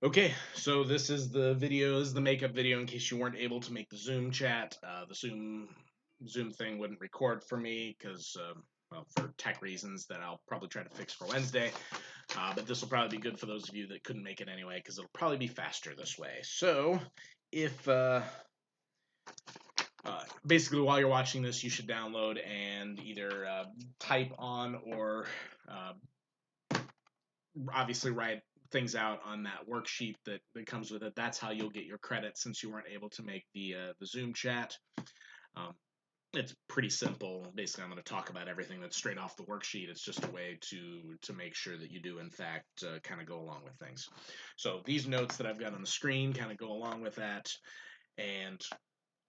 Okay, so this is the makeup video in case you weren't able to make the Zoom chat. The Zoom thing wouldn't record for me because, well, for tech reasons that I'll probably try to fix for Wednesday. But this will probably be good for those of you that couldn't make it anyway because it'll probably be faster this way. So, if basically while you're watching this, you should download and either type on or uh, obviously write things out on that worksheet that comes with it. That's how you'll get your credit since you weren't able to make the Zoom chat. Um, it's pretty simple. Basically, I'm going to talk about everything that's straight off the worksheet. It's just a way to make sure that you do, in fact, kind of go along with things. So these notes that I've got on the screen kind of go along with that. And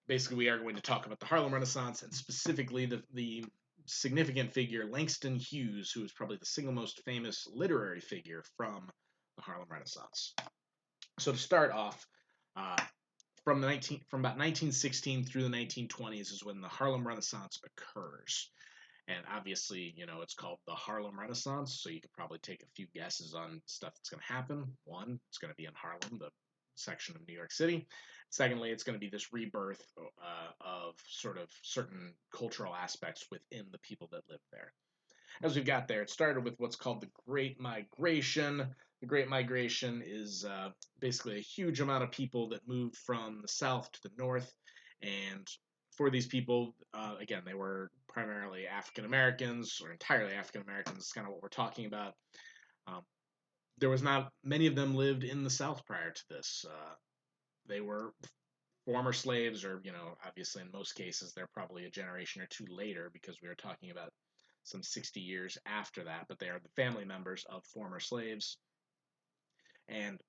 basically, we are going to talk about the Harlem Renaissance and specifically the significant figure Langston Hughes, who is probably the single most famous literary figure from the Harlem Renaissance. So to start off, uh, from about 1916 through the 1920s is when the Harlem Renaissance occurs. And obviously, it's called the Harlem Renaissance, so you could probably take a few guesses on stuff that's going to happen. One, it's going to be in Harlem, the section of New York City. Secondly, it's going to be this rebirth of sort of certain cultural aspects within the people that live there. As we've got there, it started with what's called the Great Migration. The Great Migration is basically a huge amount of people that moved from the south to the north. And for these people, again, they were primarily African Americans or entirely African Americans. Is kind of what we're talking about. Um, there was not many of them lived in the South prior to this. They were former slaves, or obviously in most cases they're probably a generation or two later because we are talking about some 60 years after that, but they are the family members of former slaves. And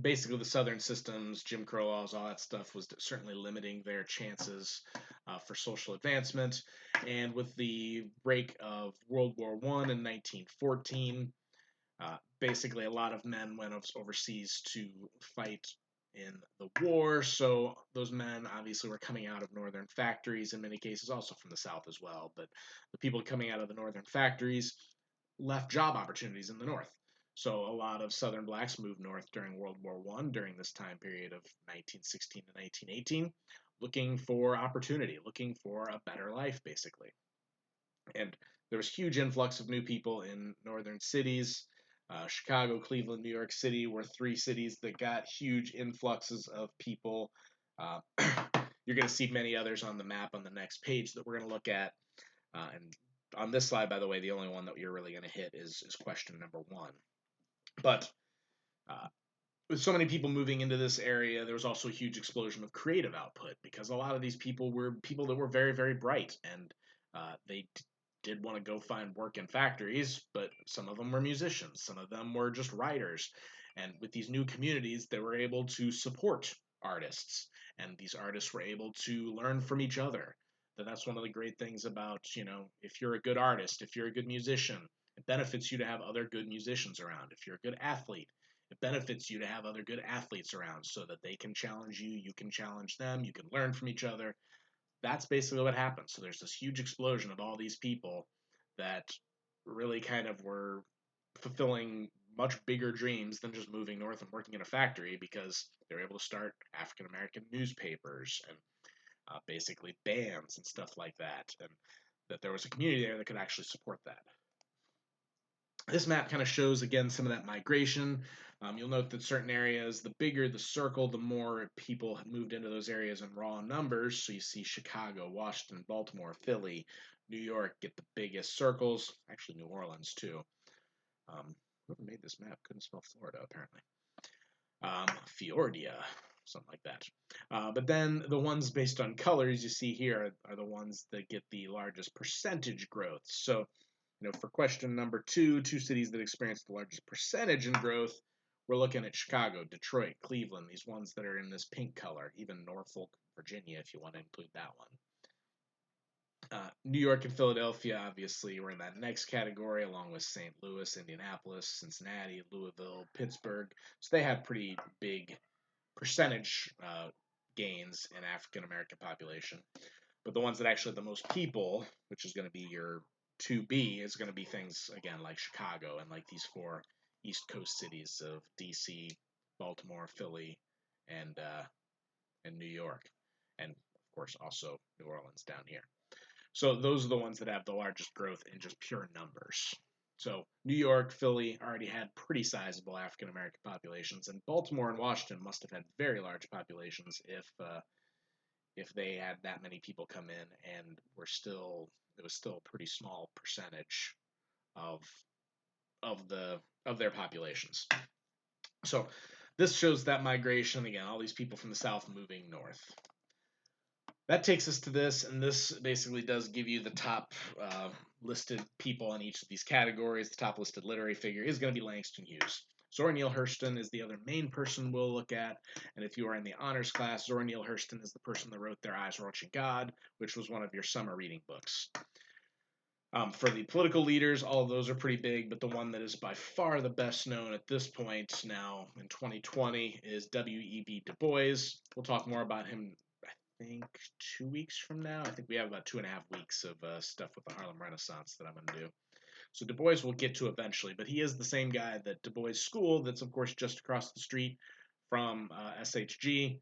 basically, the Southern systems, Jim Crow laws, all that stuff was certainly limiting their chances for social advancement. And with the break of World War I in 1914, basically a lot of men went overseas to fight in the war. So those men obviously were coming out of northern factories, in many cases also from the south as well. But the people coming out of the northern factories left job opportunities in the north. So a lot of southern blacks moved north during World War I, during this time period of 1916 to 1918, looking for opportunity, looking for a better life, basically. And there was huge influx of new people in northern cities. Chicago, Cleveland, New York City were three cities that got huge influxes of people. Uh, you're going to see many others on the map on the next page that we're going to look at. And on this slide, by the way, the only one that you're really going to hit is question number one. But uh, with so many people moving into this area, there was also a huge explosion of creative output because a lot of these people were people that were very, very bright, and they did want to go find work in factories, but some of them were musicians, some of them were just writers. And with these new communities, they were able to support artists, and these artists were able to learn from each other. That's one of the great things about, if you're a good artist, if you're a good musician, it benefits you to have other good musicians around. If you're a good athlete, it benefits you to have other good athletes around so that they can challenge you, you can challenge them, you can learn from each other. That's basically what happens. So there's this huge explosion of all these people that really kind of were fulfilling much bigger dreams than just moving north and working in a factory because they were able to start African American newspapers and basically bands and stuff like that. And that there was a community there that could actually support that. This map kind of shows again some of that migration. You'll note that certain areas, the bigger the circle, the more people have moved into those areas in raw numbers. So you see Chicago, Washington, Baltimore, Philly, New York get the biggest circles. Actually, New Orleans too. Whoever made this map couldn't spell Florida apparently. Fiordia, something like that. But then the ones based on colors you see here are the ones that get the largest percentage growth. So for question number two cities that experienced the largest percentage in growth, we're looking at Chicago, Detroit, Cleveland, these ones that are in this pink color, even Norfolk, Virginia, if you want to include that one. New York and Philadelphia, obviously, were in that next category, along with St. Louis, Indianapolis, Cincinnati, Louisville, Pittsburgh. So they had pretty big percentage gains in African American population. But the ones that actually had the most people, which is going to be your 2B, is going to be things, again, like Chicago and like these four East Coast cities of D.C., Baltimore, Philly, and New York, and of course also New Orleans down here. So those are the ones that have the largest growth in just pure numbers. So New York, Philly already had pretty sizable African American populations, and Baltimore and Washington must have had very large populations if they had that many people come in, and it was still a pretty small percentage of of their populations. So this shows that migration again, all these people from the south moving north. That takes us to this, and this basically does give you the top listed people in each of these categories. The top listed literary figure is going to be Langston Hughes. Zora Neale Hurston is the other main person we'll look at, and if you are in the honors class, Zora Neale Hurston is the person that wrote Their Eyes Were Watching God, which was one of your summer reading books. For the political leaders, all of those are pretty big, but the one that is by far the best known at this point now in 2020 is W.E.B. Du Bois. We'll talk more about him, I think, 2 weeks from now. I think we have about 2.5 weeks of stuff with the Harlem Renaissance that I'm going to do. So Du Bois we'll get to eventually, but he is the same guy that Du Bois School, that's of course just across the street from SHG.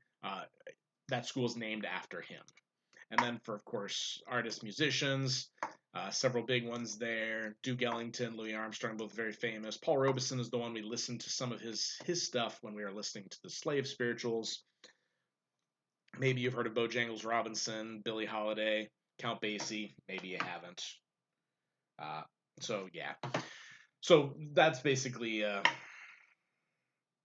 That school is named after him. And then for, of course, artists, musicians, several big ones there. Duke Ellington, Louis Armstrong, both very famous. Paul Robeson is the one we listened to some of his stuff when we were listening to the Slave Spirituals. Maybe you've heard of Bojangles Robinson, Billie Holiday, Count Basie. Maybe you haven't. So yeah. So that's basically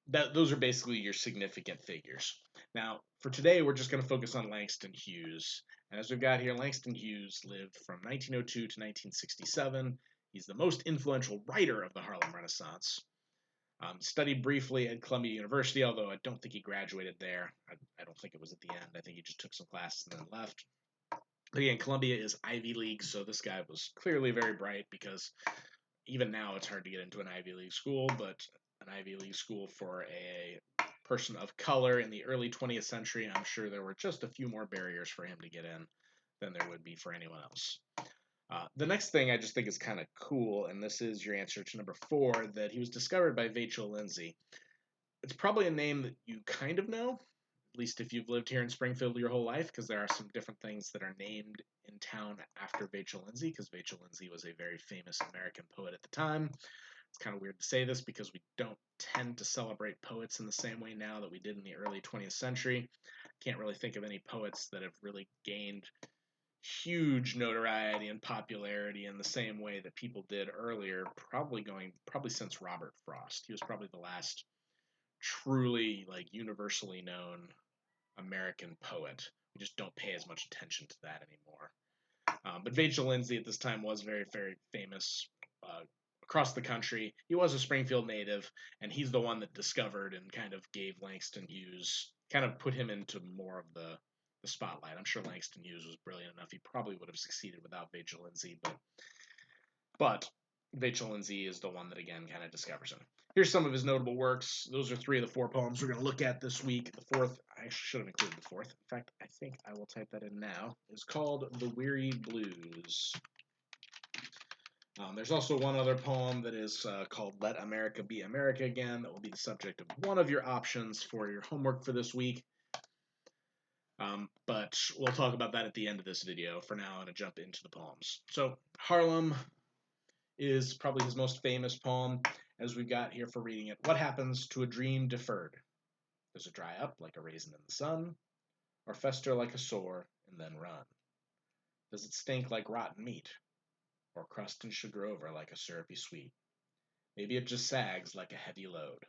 those are basically your significant figures. Now, for today, we're just going to focus on Langston Hughes. And as we've got here, Langston Hughes lived from 1902 to 1967. He's the most influential writer of the Harlem Renaissance. Studied briefly at Columbia University, although I don't think he graduated there. I don't think it was at the end. I think he just took some classes and then left. But again, Columbia is Ivy League, so this guy was clearly very bright, because even now it's hard to get into an Ivy League school, but an Ivy League school for a person of color in the early 20th century, I'm sure there were just a few more barriers for him to get in than there would be for anyone else. The next thing I just think is kind of cool, and this is your answer to number 4, that he was discovered by Vachel Lindsay. It's probably a name that you kind of know, at least if you've lived here in Springfield your whole life, because there are some different things that are named in town after Vachel Lindsay, because Vachel Lindsay was a very famous American poet at the time. It's kind of weird to say this because we don't tend to celebrate poets in the same way now that we did in the early 20th century. Can't really think of any poets that have really gained huge notoriety and popularity in the same way that people did earlier, probably since Robert Frost. He was probably the last truly universally known American poet. We just don't pay as much attention to that anymore. But Vachel Lindsay at this time was very, very famous across the country. He was a Springfield native, and he's the one that discovered and kind of gave Langston Hughes, kind of put him into more of the spotlight. I'm sure Langston Hughes was brilliant enough. He probably would have succeeded without Vachel Lindsay, but Vachel Lindsay is the one that, again, kind of discovers him. Here's some of his notable works. Those are 3 of the 4 poems we're going to look at this week. The 4th, I actually should have included the 4th. In fact, I think I will type that in now. It's called The Weary Blues. There's also one other poem that is called Let America Be America Again. That will be the subject of one of your options for your homework for this week. But we'll talk about that at the end of this video. For now, I'm going to jump into the poems. So Harlem is probably his most famous poem, as we've got here for reading it. What happens to a dream deferred? Does it dry up like a raisin in the sun, or fester like a sore and then run? Does it stink like rotten meat, or crust and sugar over like a syrupy sweet? Maybe it just sags like a heavy load,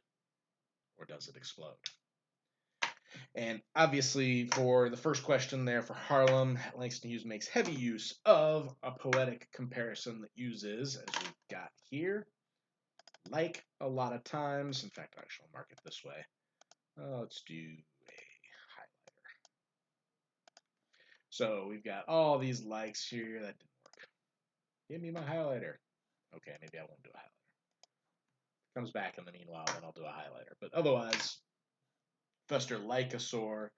or does it explode? And obviously, for the first question there for Harlem, Langston Hughes makes heavy use of a poetic comparison that uses, as we've got here, like a lot of times. In fact, actually, I'll mark it this way. Let's do a highlighter. So we've got all these likes here. That didn't work. Give me my highlighter. Okay, maybe I won't do a highlighter. Comes back in the meanwhile, then I'll do a highlighter. But otherwise, fester like a sore,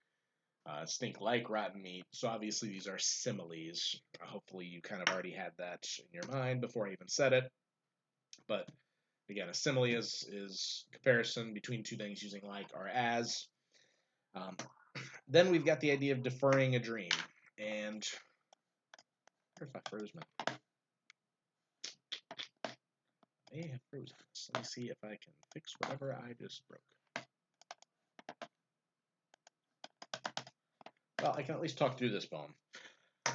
stink like rotten meat. So obviously these are similes. Hopefully you kind of already had that in your mind before I even said it. But Again, a simile is comparison between two things using like or as. Um, then we've got the idea of deferring a dream. And where's my frozen? I may have frozen. So let me see if I can fix whatever I just broke. Well, I can at least talk through this poem.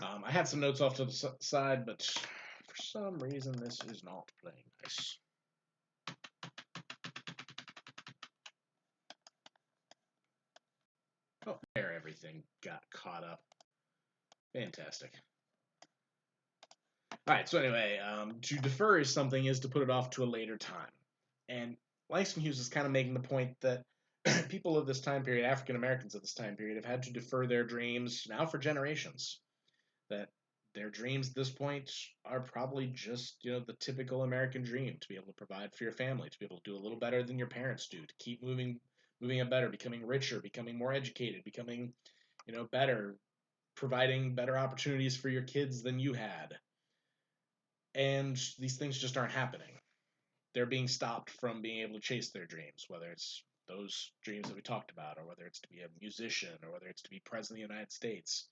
I had some notes off to the side, but for some reason this is not playing nice. Oh, there, everything got caught up. Fantastic. All right, so anyway, to defer something is to put it off to a later time. And Langston Hughes is kind of making the point that people of this time period, African Americans of this time period, have had to defer their dreams now for generations. That their dreams at this point are probably just, the typical American dream to be able to provide for your family, to be able to do a little better than your parents do, to keep moving up better, becoming richer, becoming more educated, becoming, better, providing better opportunities for your kids than you had. And these things just aren't happening. They're being stopped from being able to chase their dreams, whether it's those dreams that we talked about, or whether it's to be a musician, or whether it's to be president of the United States.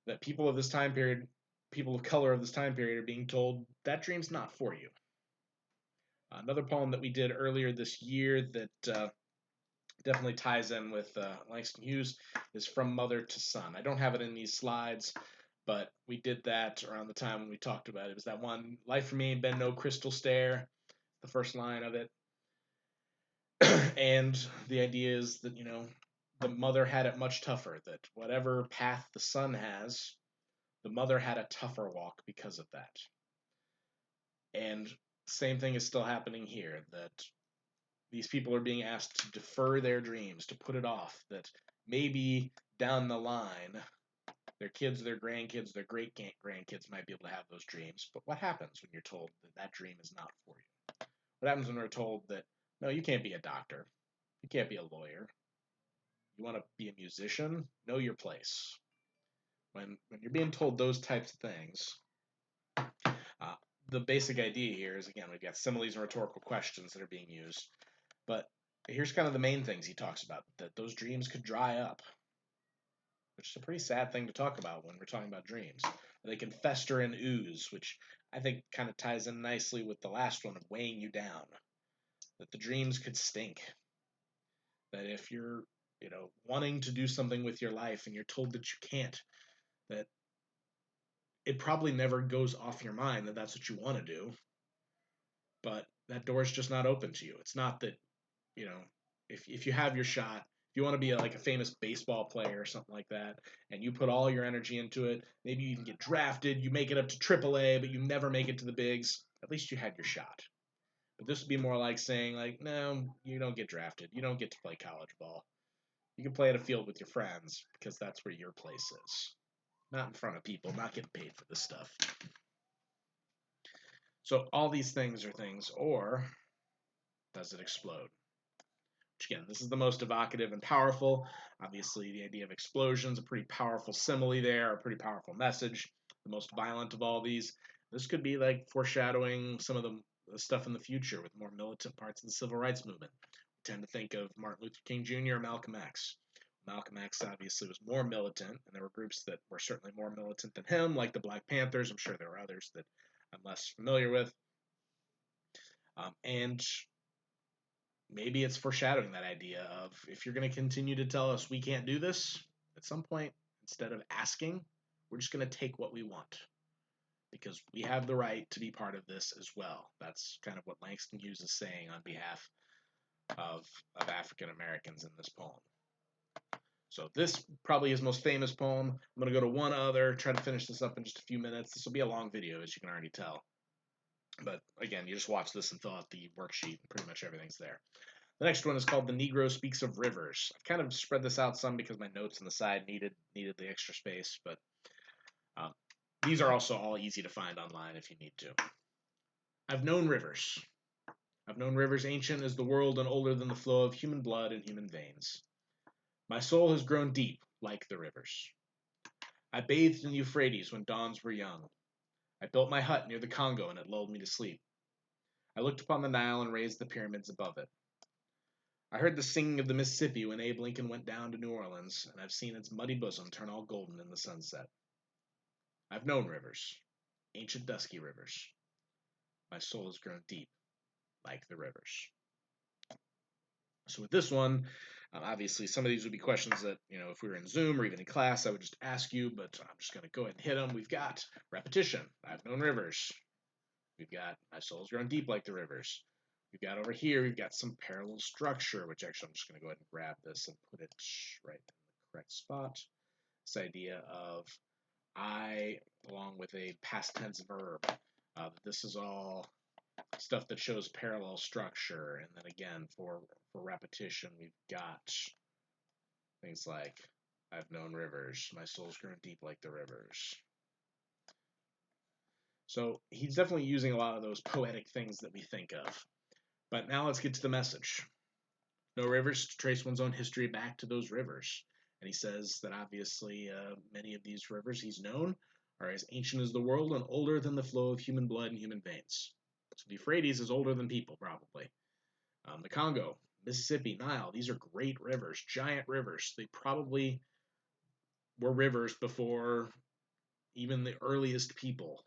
That people of this time period, people of color of this time period, are being told that dream's not for you. Another poem that we did earlier this year that definitely ties in with Langston Hughes is From Mother to Son. I don't have it in these slides, but we did that around the time when we talked about it. It was that one, life for me ain't been no crystal stair, the first line of it. And the idea is that, the mother had it much tougher, that whatever path the son has, the mother had a tougher walk because of that. And same thing is still happening here, that these people are being asked to defer their dreams, to put it off, that maybe down the line, their kids, their grandkids, their great grandkids might be able to have those dreams. But what happens when you're told that that dream is not for you? What happens when we're told that, no, you can't be a doctor, you can't be a lawyer, you want to be a musician? Know your place. When you're being told those types of things, the basic idea here is, again, we've got similes and rhetorical questions that are being used. But here's kind of the main things he talks about, that those dreams could dry up, which is a pretty sad thing to talk about when we're talking about dreams. They can fester and ooze, which I think kind of ties in nicely with the last one of weighing you down. That the dreams could stink. That if you're, wanting to do something with your life and you're told that you can't, that it probably never goes off your mind that that's what you want to do, but that door's just not open to you. It's not that, if you have your shot, if you want to be like a famous baseball player or something like that, and you put all your energy into it, maybe you can get drafted, you make it up to AAA, but you never make it to the bigs. At least you had your shot. But this would be more like saying, like, no, you don't get drafted. You don't get to play college ball. You can play at a field with your friends because that's where your place is. Not in front of people, not getting paid for this stuff. So all these things are things, or does it explode? Which, again, this is the most evocative and powerful. Obviously, the idea of explosion is a pretty powerful simile there, a pretty powerful message. The most violent of all these. This could be like foreshadowing some of the stuff in the future with more militant parts of the civil rights movement. We tend to think of Martin Luther King Jr. or Malcolm X. Malcolm X obviously was more militant, and there were groups that were certainly more militant than him, like the Black Panthers. I'm sure there were others that I'm less familiar with. And maybe it's foreshadowing that idea of, if you're going to continue to tell us we can't do this, at some point, instead of asking, we're just going to take what we want, because we have the right to be part of this as well. That's kind of what Langston Hughes is saying on behalf of African Americans in this poem. So this probably his most famous poem. I'm going to go to one other, try to finish this up in just a few minutes. This will be a long video, as you can already tell. But again, you just watch this and fill out the worksheet. Pretty much everything's there. The next one is called The Negro Speaks of Rivers. I've kind of spread this out some because my notes on the side needed the extra space, but these are also all easy to find online if you need to. I've known rivers. I've known rivers ancient as the world and older than the flow of human blood and human veins. My soul has grown deep like the rivers. I bathed in the Euphrates when dawns were young. I built my hut near the Congo and it lulled me to sleep. I looked upon the Nile and raised the pyramids above it. I heard the singing of the Mississippi when Abe Lincoln went down to New Orleans, and I've seen its muddy bosom turn all golden in the sunset. I've known rivers, ancient dusky rivers. My soul has grown deep like the rivers. So with this one, obviously some of these would be questions that, if we were in Zoom or even in class, I would just ask you, but I'm just going to go ahead and hit them. We've got repetition. I've known rivers. We've got my soul's grown deep like the rivers. We've got over here, we've got some parallel structure, which actually I'm just going to go ahead and grab this and put it right in the correct spot. This idea of I, along with a past tense verb. This is all stuff that shows parallel structure. And then again, for repetition, we've got things like I've known rivers. My soul's grown deep like the rivers. So he's definitely using a lot of those poetic things that we think of. But now let's get to the message. No rivers to trace one's own history back to those rivers. And he says that obviously many of these rivers he's known are as ancient as the world and older than the flow of human blood and human veins. So the Euphrates is older than people, probably. The Congo, Mississippi, Nile, these are great rivers, giant rivers. They probably were rivers before even the earliest people.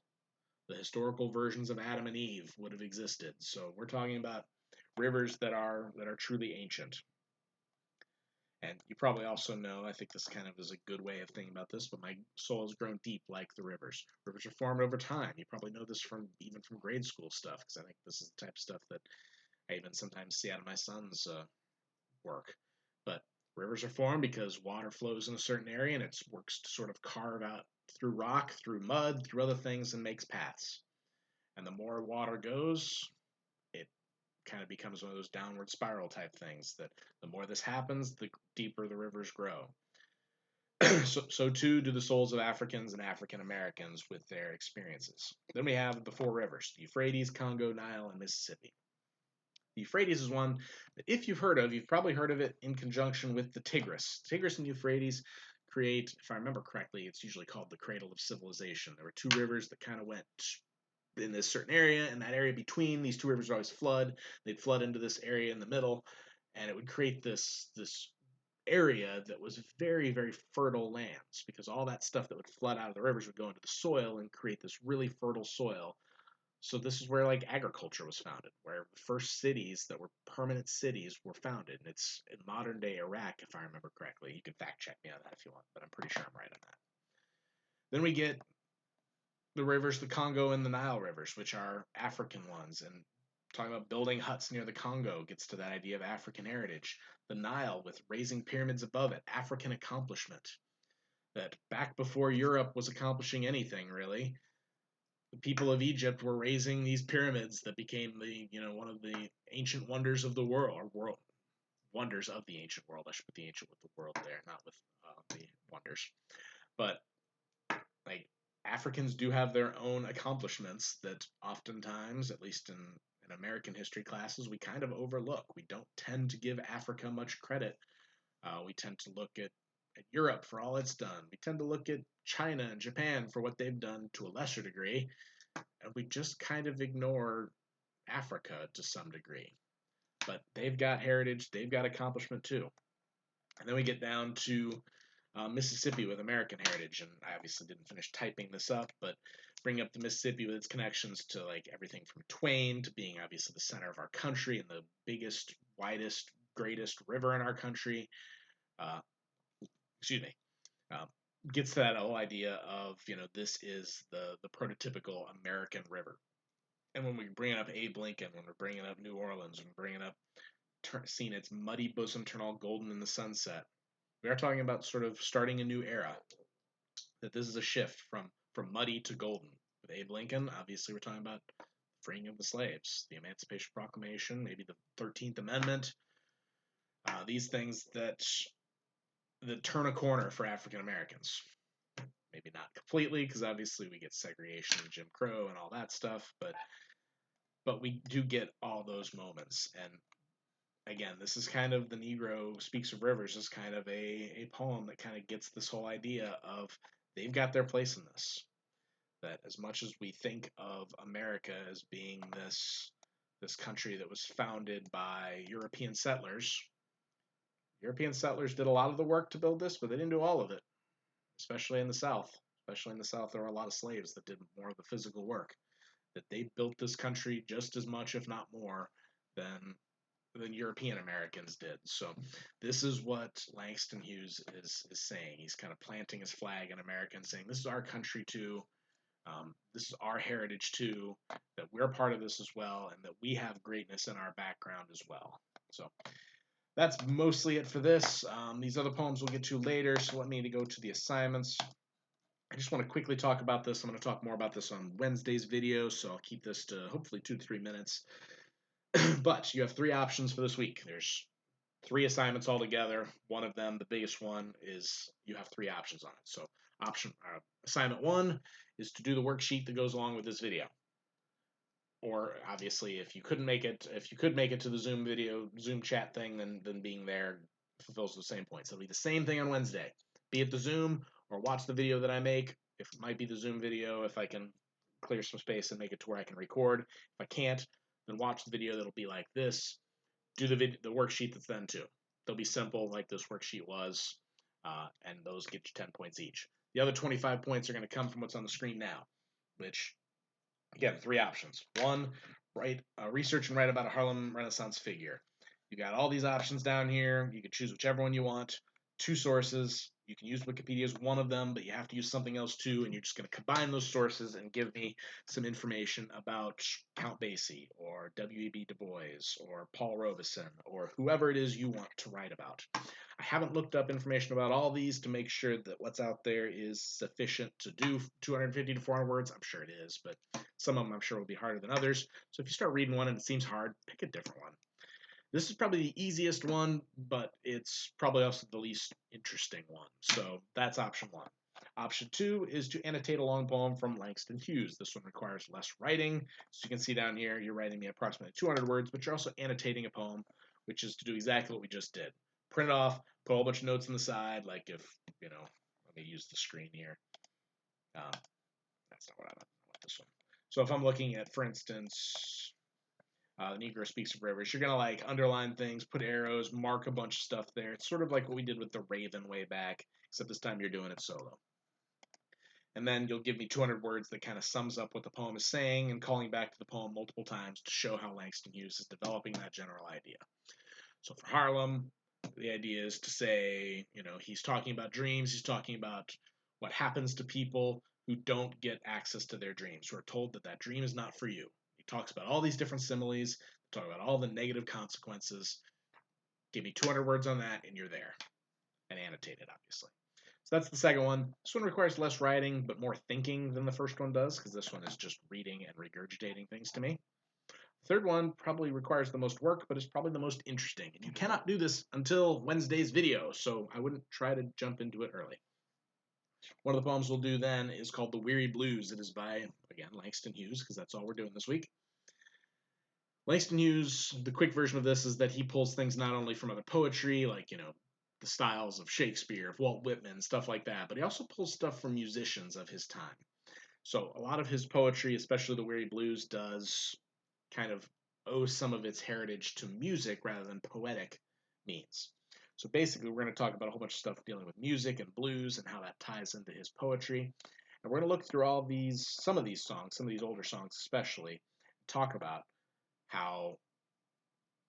The historical versions of Adam and Eve would have existed. So we're talking about rivers that are truly ancient. And you probably also know, I think this kind of is a good way of thinking about this, but my soul has grown deep like the rivers. Rivers are formed over time. You probably know this even from grade school stuff, because I think this is the type of stuff that I even sometimes see out of my son's work. But rivers are formed because water flows in a certain area, and it works to sort of carve out through rock, through mud, through other things, and makes paths. And the more water goes, it kind of becomes one of those downward spiral type things that the more this happens, the deeper the rivers grow. so too do the souls of Africans and African Americans with their experiences. Then we have the four rivers: the Euphrates, Congo, Nile, and Mississippi. The Euphrates is one that if you've heard of, you've probably heard of it in conjunction with the Tigris. Tigris and Euphrates create, if I remember correctly, it's usually called the cradle of civilization. There were two rivers that kind of went in this certain area, and that area between these two rivers would always flood. They'd flood into this area in the middle, and it would create this area that was very, very fertile lands, because all that stuff that would flood out of the rivers would go into the soil and create this really fertile soil. So this is where like agriculture was founded, where the first cities that were permanent cities were founded. And it's in modern day Iraq, if I remember correctly. You can fact check me on that if you want, but I'm pretty sure I'm right on that. Then we get the rivers, the Congo and the Nile rivers, which are African ones. And talking about building huts near the Congo gets to that idea of African heritage. The Nile, with raising pyramids above it, African accomplishment. That back before Europe was accomplishing anything, really, the people of Egypt were raising these pyramids that became one of the ancient wonders of the world, or world wonders of the ancient world. I should put the ancient with the world there, not with the wonders. But like Africans do have their own accomplishments that oftentimes, at least in American history classes, we kind of overlook. We don't tend to give Africa much credit. We tend to look at Europe for all it's done. We tend to look at China and Japan for what they've done to a lesser degree. And we just kind of ignore Africa to some degree. But they've got heritage, they've got accomplishment too. And then we get down to Mississippi with American heritage, and I obviously didn't finish typing this up, but bring up the Mississippi with its connections to like everything from Twain to being obviously the center of our country and the biggest, widest, greatest river in our country. Uh, excuse me. Gets to that whole idea of this is the prototypical American river. And when we bring up Abe Lincoln, when we're bringing up New Orleans, when we're bringing up seeing its muddy bosom turn all golden in the sunset, we are talking about sort of starting a new era. That this is a shift from muddy to golden. With Abe Lincoln, obviously we're talking about freeing of the slaves, the Emancipation Proclamation, maybe the 13th Amendment. These things that turn a corner for African Americans. Maybe not completely, because obviously we get segregation and Jim Crow and all that stuff, but we do get all those moments. And again, this is kind of the Negro Speaks of Rivers is kind of a poem that kind of gets this whole idea of they've got their place in this. That as much as we think of America as being this this country that was founded by European settlers. European settlers did a lot of the work to build this, but they didn't do all of it, especially in the South. Especially in the South, there were a lot of slaves that did more of the physical work. That they built this country just as much, if not more, than European Americans did. So this is what Langston Hughes is saying. He's kind of planting his flag in America and saying, this is our country too. This is our heritage too, that we're part of this as well, and that we have greatness in our background as well. So that's mostly it for this. These other poems we'll get to later, so let me go to the assignments. I just want to quickly talk about this. I'm going to talk more about this on Wednesday's video, so I'll keep this to hopefully 2 to 3 minutes. But you have 3 options for this week. There's 3 assignments altogether. One of them, the biggest one, is you have 3 options on it. So assignment 1 is to do the worksheet that goes along with this video. Or obviously, if you could make it to the Zoom chat thing, then being there fulfills the same points. It'll be the same thing on Wednesday. Be it the Zoom or watch the video that I make. If it might be the Zoom video, if I can clear some space and make it to where I can record. If I can't, then watch the video that'll be like this. Do the worksheet that's then too. They'll be simple like this worksheet was, and those get you 10 points each. The other 25 points are going to come from what's on the screen now, which, again, 3 options. 1, research and write about a Harlem Renaissance figure. You got all these options down here. You can choose whichever one you want. 2 sources. You can use Wikipedia as one of them, but you have to use something else too, and you're just going to combine those sources and give me some information about Count Basie or W.E.B. Du Bois or Paul Robeson or whoever it is you want to write about. I haven't looked up information about all these to make sure that what's out there is sufficient to do 250 to 400 words. I'm sure it is, but some of them I'm sure will be harder than others. So if you start reading one and it seems hard, pick a different one. This is probably the easiest one, but it's probably also the least interesting one. So that's option 1. Option 2 is to annotate a long poem from Langston Hughes. This one requires less writing. So you can see down here, you're writing me approximately 200 words, but you're also annotating a poem, which is to do exactly what we just did. Print it off, put a whole bunch of notes on the side, like if, let me use the screen here. That's not what I want. I want this one. So if I'm looking at, for instance, the Negro Speaks of Rivers, you're going to like underline things, put arrows, mark a bunch of stuff there. It's sort of like what we did with the Raven way back, except this time you're doing it solo. And then you'll give me 200 words that kind of sums up what the poem is saying and calling back to the poem multiple times to show how Langston Hughes is developing that general idea. So for Harlem, the idea is to say, he's talking about dreams, he's talking about what happens to people who don't get access to their dreams, who are told that dream is not for you. He talks about all these different similes, talk about all the negative consequences. Give me 200 words on that, and you're there. And annotate it, obviously. So that's the second one. This one requires less writing, but more thinking than the first one does, because this one is just reading and regurgitating things to me. The third one probably requires the most work, but is probably the most interesting. And you cannot do this until Wednesday's video, so I wouldn't try to jump into it early. One of the poems we'll do then is called The Weary Blues. It is by, again, Langston Hughes, because that's all we're doing this week. Langston Hughes, the quick version of this is that he pulls things not only from other poetry, like, the styles of Shakespeare, of Walt Whitman, stuff like that, but he also pulls stuff from musicians of his time. So a lot of his poetry, especially The Weary Blues, does kind of owe some of its heritage to music rather than poetic means. So basically, we're going to talk about a whole bunch of stuff dealing with music and blues and how that ties into his poetry. And we're going to look through some of these songs, some of these older songs especially, and talk about how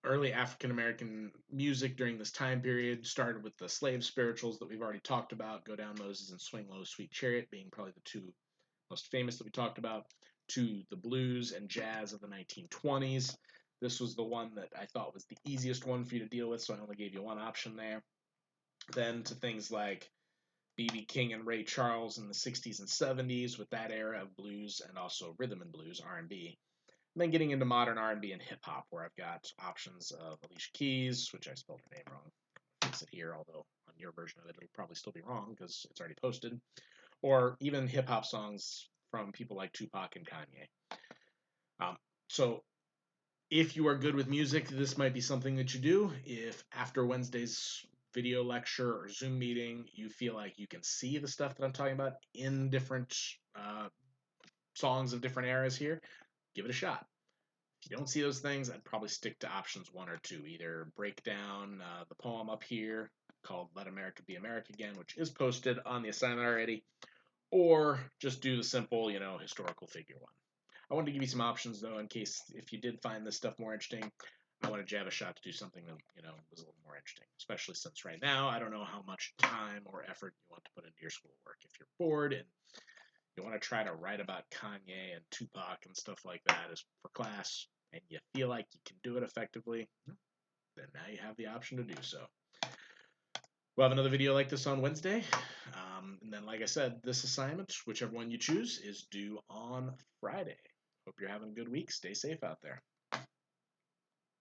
early African American music during this time period started with the slave spirituals that we've already talked about, Go Down Moses and Swing Low Sweet Chariot being probably the 2 most famous that we talked about, to the blues and jazz of the 1920s. This was the one that I thought was the easiest one for you to deal with, so I only gave you one option there. Then to things like B.B. King and Ray Charles in the 60s and 70s with that era of blues and also rhythm and blues, R&B. And then getting into modern R&B and hip-hop, where I've got options of Alicia Keys, which I spelled her name wrong. I'll fix it here, although on your version of it, it'll probably still be wrong because it's already posted. Or even hip-hop songs from people like Tupac and Kanye. So if you are good with music, this might be something that you do. If after Wednesday's video lecture or Zoom meeting, you feel like you can see the stuff that I'm talking about in different songs of different eras here, give it a shot. If you don't see those things, I'd probably stick to options 1 or 2. Either break down the poem up here called Let America Be America Again, which is posted on the assignment already, or just do the simple, historical figure one. I wanted to give you some options, though, in case if you did find this stuff more interesting. I wanted you to have a shot to do something that, was a little more interesting, especially since right now I don't know how much time or effort you want to put into your schoolwork. If you're bored and you want to try to write about Kanye and Tupac and stuff like that as for class, and you feel like you can do it effectively, then now you have the option to do so. We'll have another video like this on Wednesday. And then, like I said, this assignment, whichever one you choose, is due on Friday. Hope you're having a good week. Stay safe out there.